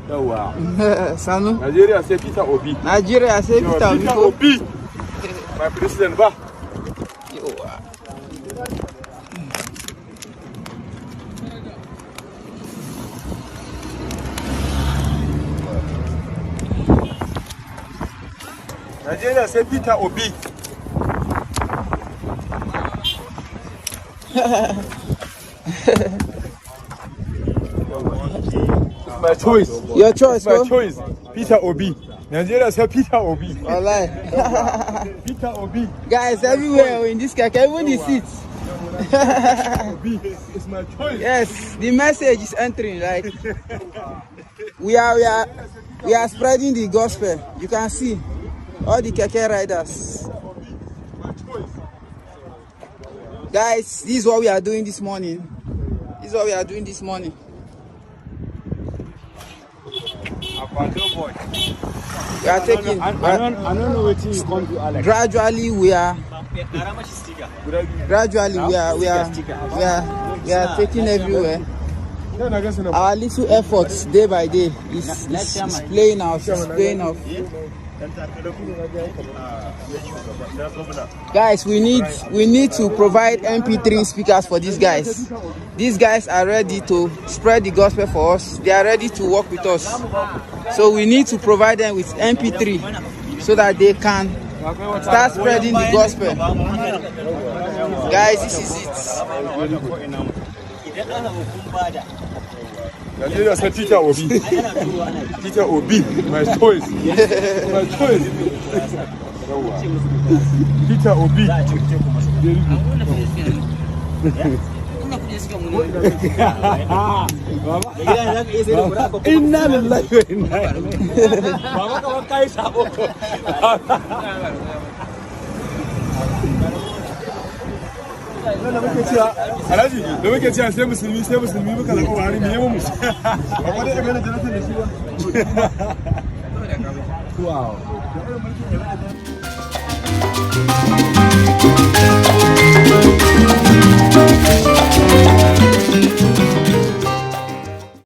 Yawa. Sanu. Nigeria say PeterObi. Nigeria say PeterObi. My president ba. Yawa. Nigeria say PeterObi. My choice. Your choice, my choice. PeterObi. Nigeria say PeterObi. Wallahi. PeterObi. Guys, everywhere in this keke, even the seats. PeterObi. It's my choice. Yes, the message is entering. Like we are spreading the gospel. You can see all the keke riders. Guys, this is what we are doing this morning. We are taking. I don't know what you come to, Alex. Gradually we are taking everywhere. Our little efforts day by day is playing off. Guys, we need to provide MP3 speakers for these guys. These guys are ready to spread the gospel for us. They are ready to work with us. So we need to provide them with MP3 so that they can start spreading the gospel. Guys, this is it. Nigeria say PeterObi. PeterObi, my choice. My choice. PeterObi. Inna lillahi wa inna ilaihi. Baba kaman kai sabo. Alhaji da muke cewa sai musulmi muka zaɓa Buhari me yawan musu. Ba ko da gane da shi ba. Wow.